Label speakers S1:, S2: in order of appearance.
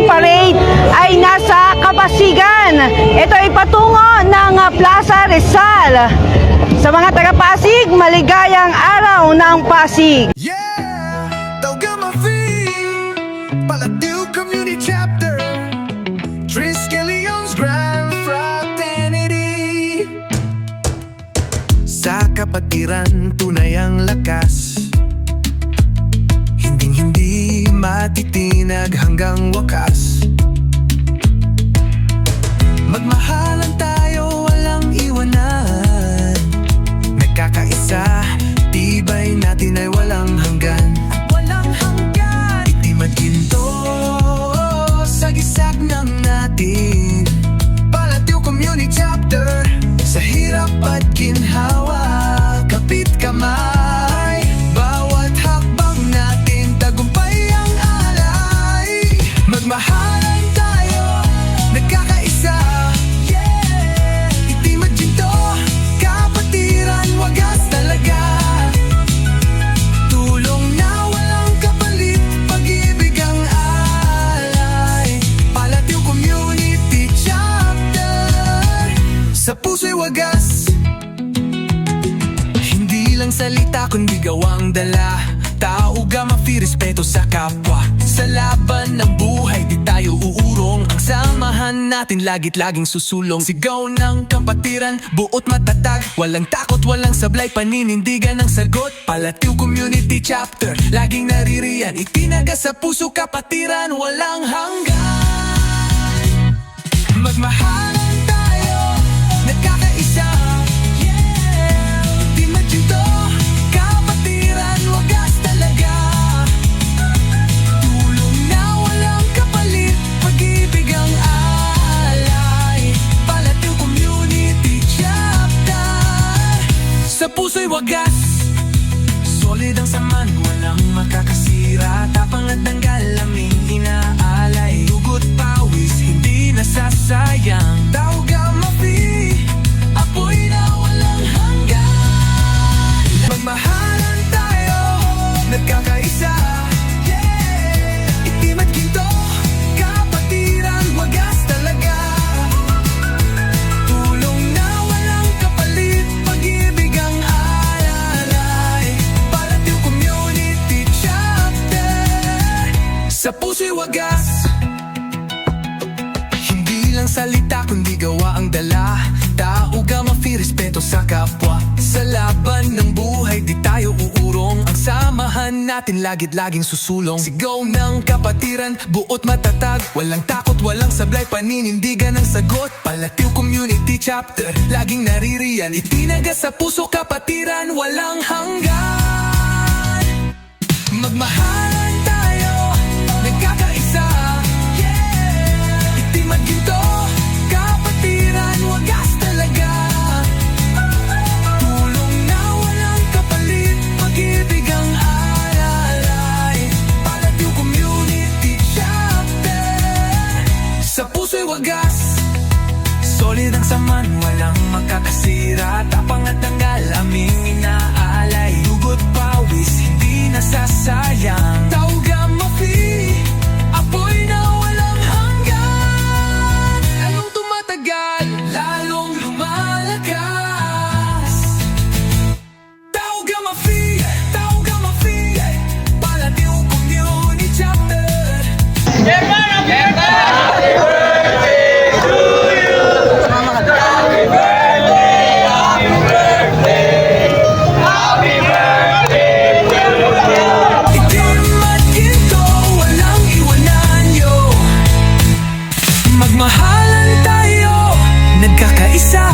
S1: ang parade ay nasa Kapasigan. Ito ay patungo ng Plaza Rizal. Sa mga taga-Pasig, maligayang araw ng Pasig.
S2: Yeah, Taugama Free, Palatiw Community Chapter, Triskelions Grand Fraternity. Sa kapatiran, tunay ang lakas, hindi matitinag hanggang wakas. Magmahalan tayo, walang iwanan. Nagkakaisa, tibay natin ay walang hanggan. Walang hanggan. Itim at ginto, sagisag ng natin. Palatiw Community Chapter, sa hirap at ginhawa, kapit kamay. Bawat hakbang natin, tagumpay ang alay. Magmahalan tayo, nagkakaisa. Yeah, itim at ginto, kapatiran, wagas talaga. Tulong na walang kapalit, pag-ibig ang alay. Palatiw Community Chapter, sa puso'y wagas. Hindi lang salita kundi gawang dala. Taugama Free, respeto sa kapwa. Sa laban ng buhay di tayo uurong. Ang samahan natin laging susulong. Sigaw ng kapatiran, buot matatag. Walang takot, walang sablay, paninindigan ang sagot. Palatiw Community Chapter, laging naririyan. Itinaga sa puso, kapatiran, walang hanggan. Magmahalan tayo, nagkakaisa. Yeah, di madyito, kapatiran, wagas talaga. Tulong na walang kapalit, pag-ibig ang alay. Palatiw Community Chapter, sa puso'y wagas. Solid ang saman, walang makakasira. Tapang at tanggal, aming inaalay. Dugot pawis, hindi nasasayang. Taugama Free, apoy na walang hanggan. Magmahalan tayo, nagkakaisa. Yeah, itim at ginto, kapatiran, wagas talaga. Tulong na walang kapalit, pag-ibig ang alay. Palatiw Community Chapter, sa puso'y wagas. Hindi lang salita kundi gawa ang dala. Taugama Free, respeto sa kapwa. Sa laban ng buhay di tayo uurong. Ang samahan natin laging susulong. Sigaw ng kapatiran, buot matatag. Walang takot, walang sablay, paninindigan ang sagot. Palatiw Community Chapter, laging naririyan. Itinaga sa puso, kapatiran, walang hanggan. Magmahalan tayo, nagkakaisa. Yeah, itim at ginto, kapatiran, wagas talaga. Tulong na walang kapalit, pag-ibig ang alay. Palatiw Community Chapter, sa puso'y wagas. Solid ang saman, walang makakasira. Tapang at tanggal, aming inaalay. Dugot pawis, hindi nasasayang. Taugama Free, apoy na walang hanggan. Lalong tumatagal, lalong lumalakas. Taugama Free, Palatiw Community Chapter. Itim at ginto, walang iwanan yo. Magmahalan tayo, nagkakaisa.